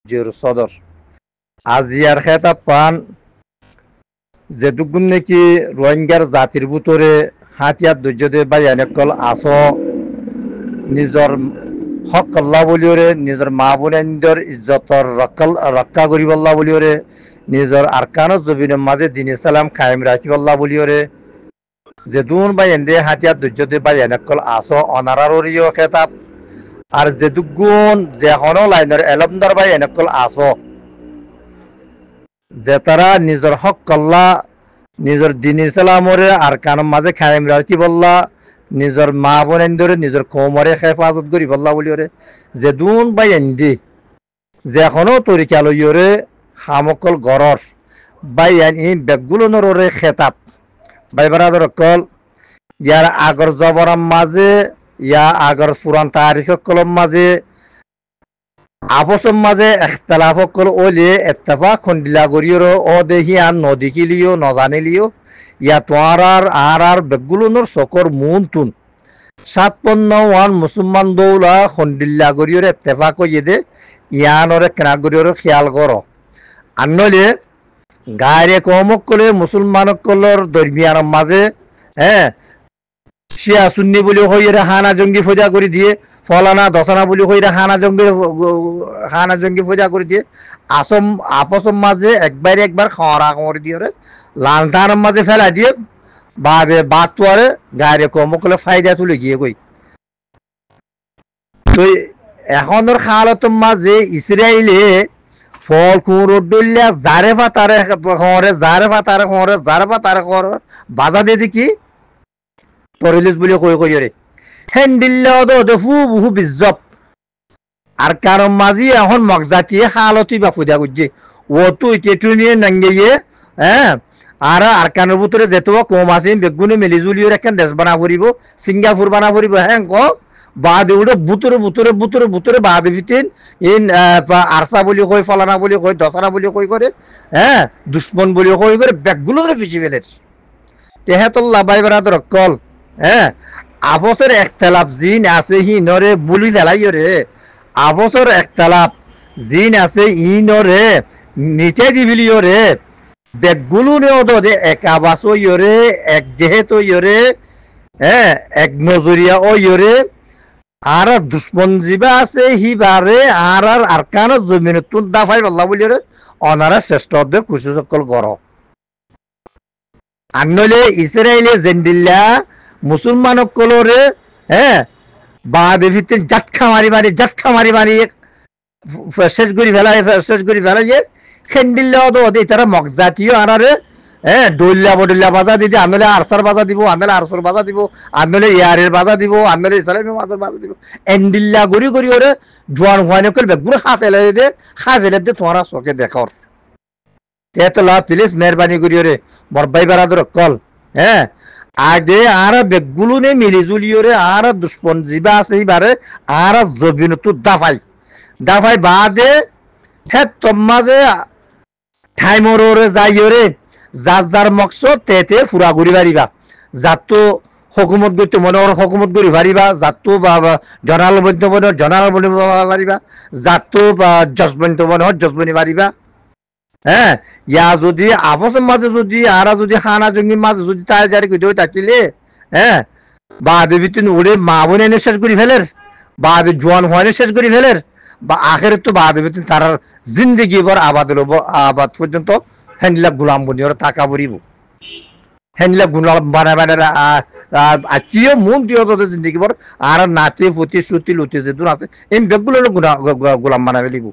জিওর সদর আজিয়ার খেতা পান যেটুকুন নাকি রোহিঙ্গার জাতির ভিতরে হাতিয়ার দুর্যদে বা এনেকল আস নিজর হক আল্লাহ বলিওরে নিজর মা বোনেন্দর ইজ্জতর রক্ষা করিব আল্লাহ বলিওরে নিজর আরকানত জবিনের মাঝে দিন ইসলাম কায়েম রাখিব আল্লাহ বলিওরে যেদুন বা এন্দে হাতিয়ার দুর্যদে বা এনেকল আস অনারারীয় খেতাব আর যেটুকুন যেখনো লাইনের এলমদার বা এনেকল আস যে তারা নিজের হক কল্লা নিজের দিন ইসলামরে আর কানের মাঝে কায়েম রাখি বললা নিজের মা বোন ধরে নিজের কৌমরে হেফাজত করি বললা বলি ওরে যে দুন বাই এন্দি যে এখনো তরিকা লইরে হামকল গরর বাই ই বেগুলোর ওরে খেতাব বাই বারাদর কল ইয়ার আগর জবরাম মাঝে ইয়া আগর পুরান তারিখ কলম মাঝে আপসম মাঝে এখতলাফ কল ওলে এত্তেফাক খন্ডিলা গরিয়র ও দেহি আর নদিকিলিও নজানিলিও ইয়া তোয়ার আর বেগুলোর সকর মুন তুন ৭৫ মুসলমান দৌলা খন্ডিল্লা গরিয়র এত্তেফাক ইয়ে দে ইয়ানরে কেনা গরিয়র খেয়াল কর আনলে গায়ে কমক কলে মুসলমান কলর দরমিয়ার মাঝে হ্যাঁ শিয়া সুন্নি বলি হইরে হানা জঙ্গি ফজা করে দিয়ে ফলানা দশনা বলি হইরে হানা জঙ্গি ফজা করে দিয়ে আসম আপসম মাঝে একবার খাওয়া করে দিয়ে লালটানের মাঝে ফেলা দিয়ে বাদ তোয়ারে গায়ে কমকলে ফায়দা তুলে গিয়ে কই তো এখনের খালতর মাঝে ইসরায়েলে ফল কুড়িয়া জারে ফাতারে বাধা দিয়ে দেখি পরিলিস বলে কই রে হ্যান্ডিল্লা ফু বহু বিজব আর কারণ মাঝি এখন মগজাতিয়ে হালতি বা ফুজা করছে ও তুই টেটু নিয়ে নাঙ্গিয়ে হ্যাঁ আর কানের ভিতরে যেত কম আছে বেগুনে মিলিজুলিও এখন দেশ বানা ফুরিব সিঙ্গাপুর বানা ফুরিব হ্যাঁ ক বাদ উঠে বুতরে বাদ ভিতিন ইন আরসা বলি কই ফলানা বলি কই দশনা বলি কই করে হ্যাঁ দুশ্মন বলি কই করে ব্যাগগুলো পিছিয়ে ফেলেছে তেহেতল্লা বাই বেড়াতে কল হ্যাঁ আপসের একতলাপ জিন আছে হি নরে বুলি ফেলাই রে আপসের একতলাপ জিন আছে ই নরে নিচে দিবিলিও রে বেগগুলো নেও দে এক আবাস ইয়রে এক যেহেতু ইয়রে হ্যাঁ এক নজরিয়া ও ইয়রে আর দুশ্মন জিবা আছে হি বারে আর আরকান জমিন তুন দাফাই বল্লা বলি রে অনারা শ্রেষ্ঠ দে কুশু সকল গর আনলে ইসরায়েলে জেন্ডিল্লা মুসলমান কলরে হ্যাঁ বা দেভিতে জাটখা মারি মারি শেষ করি ফেলাই খেন্ডিল্লা ওদে তারা মগজাতীয় আনারে হ্যাঁ ডল্লা বাজা দিতে আনলে আরসার বাজা দিব আনলে আরসর বাজা দিব আনলে ইয়ারের বাজা দিব আনলে ইসলামের বাজা দিব এন্ডিল্লা গড়ি ওরে জোয়ান হুয়ানে করবে গুলো খা ফেলে দে তোমারা চোখে দেখর তেতলা প্লিজ মেহরবানি করি ওরে বরবাই বারাদর কল হ্যাঁ আগে আর বেগুলো নে মিলিজুলিওরে আর দুশ্মন জিবা আছে এইবারে আর জবিন তো দাফাই বাদে হে তোমাজে ঠাইমরে যাইরে যার মকসদ তেতে ফুরা ঘুরি পারিবা যাতো হকুমত গইতে মনের হকুমত করি পারিবা যাতো জনাল বন্ধ মনের জনাল বনিব পারিবা যাতো জজমেন্ট মনের জজমনি পারিবা হ্যাঁ ইয়া যদি আপসের মাঝে যদি হানা জঙ্গির মাঝে যদি তাই জারি করে থাকিলে হ্যাঁ বা দেবিতিন উড়ে মা বোন এনে শেষ করি ফেলের বা জোয়ান হওয়ানে শেষ করি ফেলের বা আখের তো বা দেবিতিন তার জিন্দগি বর আবাদ পর্যন্ত হ্যান্ডিলা গুলাম বনি ওরা টাকা বরিব হ্যান্ডিলা গুলাম বানায় আচিও মন দিও তো জিন্দগি বর আর নাচে ফুটি সুতি লুটি যে দূর আছে এই বেগগুলো গুলাম বানাবে লিব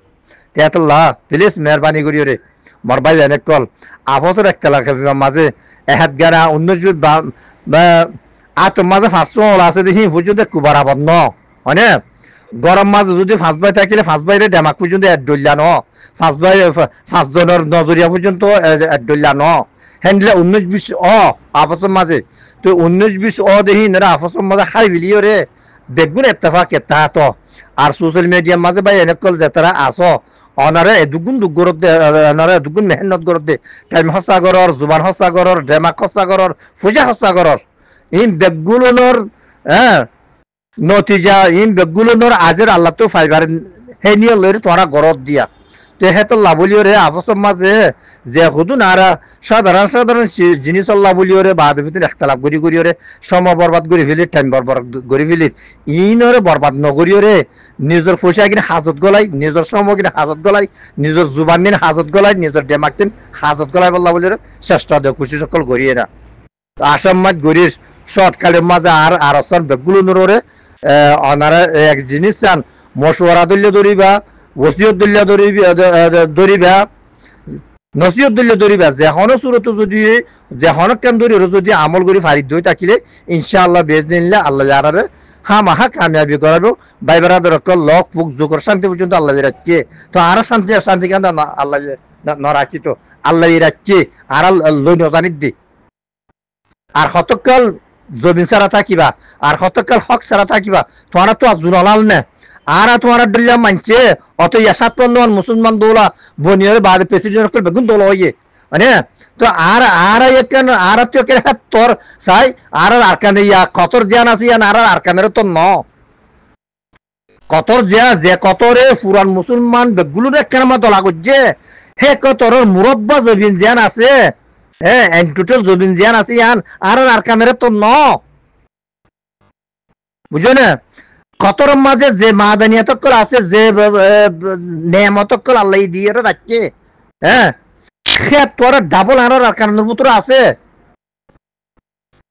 তেতল্লা প্লিজ মেহরবানি করি রে মরবাই জানে কল আপসের একটা মাঝে এহাত গানা 19 আত মাঝে 500 আছে দেখি পর্যন্ত কুবার আবাদ ন মানে গরম মাঝে যদি 5 বাই থাকিলে 5 বাইরে ডেমাক পর্যন্ত এক ডল্লা ন 5 জনের নজরিয়া পর্যন্ত এক ডল্লা ন হ্যান্ডলে 19-20 আপসের মাঝে তো 19-20 দেখি না আপসের মাঝে খাই বিলিও রে দেখুন এত্তেফাক এত্তাহাত আর সোশ্যাল মিডিয়ার মাঝে ভাই এনেকল যে তারা আসো অনারে দুগুণ দুগুরত দে অনারে দুগুণ মেহনত করত দে টাইম হসা করর জুবান হসা করর ডেমাক হসা করর ফুজা হসা করর ইন বেগুলোর হ্যাঁ নতিজা ইন বেগুলোর আজের আল্লাহ তো ফাইবার হে নিয়ে লইরে তোরা গরত দিয়া তেহেতর লাভলিওরে আপসের মাঝে যে হুদুন আর সাধারণ সাধারণ জিনিস লাভলিওরে বাদ ভিতরে একতলাপ গড়ি গড়িওরে সময় বরবাদ করে ফেলি টাইম বরবাদ করে ফেলি ইনরে বরবাদ নগরিওরে নিজের পয়সা কিনে হাজত গলাই নিজের সময় কিনে হাজত গলাই নিজের জুবান দিন হাজত গলাই নিজের ডেমাক দিন হাজত গলাই বললা বলিরে চেষ্টা দেয় খুশি সকল গড়িয়ে না আসাম মাছ গড়ির শর্টকালের মাঝে আর আরসন বেগুলো নরে অনারা এক জিনিস চান মশওয়ারা দলীয় দরিবা ওসিয়ত দলীয় দরিবা নসিহত দলীয় দরিবা যেহনো সুরত যদি যেহনো কেন দরি যদি আমল করি ফারিদ হয়ে থাকিলে ইনশাআল্লাহ বেজনিল্লাহ আল্লাহ যারারে হামাহা কামিয়াবি করাবো ভাই বেড়াদের লক ফুক জোকর শান্তি পর্যন্ত আল্লাহ রাখছে তো আরো শান্তি শান্তি কেন আল্লাহ নরাখি তো আল্লাহ রাখছে আর লই নজানিত দি আর হতকাল জমিন ছাড়া থাকিবা আর হতকাল হক ছাড়া থাকিবা তোমারা তো জুনালাল না আর তোমারা ডলিয়া মানছে অত ইয়াসাত পন্নন মুসলমান দোলা বনিয়র বাদ প্রেসিডেন্ট কল বেগুন দোলা হইয়ে মানে তো আর একেন আর তো কে তোর সাই আর আরকানে ইয়া কতর জ্ঞান আছে ইয়া আর আরকানের তো ন কতর যে কতরে পুরান মুসলমান বেগুলো কেন মা দলা করছে হে কতর মুরব্বা জবিন জ্ঞান আছে হ্যাঁ টোটাল জবিন জ্ঞান আছে ইয়ান আর আরকানের তো ন বুঝো না কতর মাঝে যে মাদানিয়াতকল আছে যে নেয়ামতকল আল্লাহ দিয়ে রাখছে হ্যাঁ সে তোর ডাবল আর আরকানের ভিতরে আছে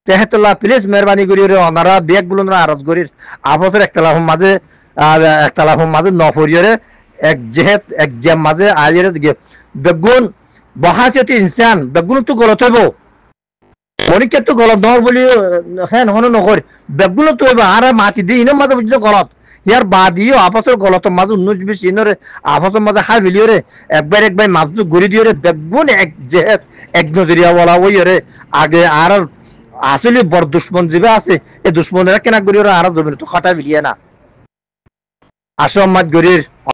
তেহেতুল্লাহ প্লিজ মেহরবানি করি ওনারা বেগ গুলো আরজ করির আপসের একতলাফ মাঝে নফরিয়রে এক জেহেত এক জেম মাঝে আলিয়ারে বেগুন বহাসিয়তি ইনসান বেগুন তো গলত হইব মনিকে তো গলত নহর বলি হ্যাঁ নহনো নকর বেগুন তো হইব আর মাটি দিয়ে ইনের মাঝে বুঝতে গলত ইয়ার বাদিও আপসের গলত মাঝে উন্নতি বেশি ইনরে আপসের মাঝে হাই বিলিয়রে একবার মাঝে ঘুরি দিয়রে বেগুন এক জেহেত এক নজরিয়া বলা ওইরে আগে আর আসলে বড় দুশ্মন যে আছে এই দুশ্মনেরা কেনা করি আর জমিন তো খাটা বিলিয়ে না আসাম মাছ গরির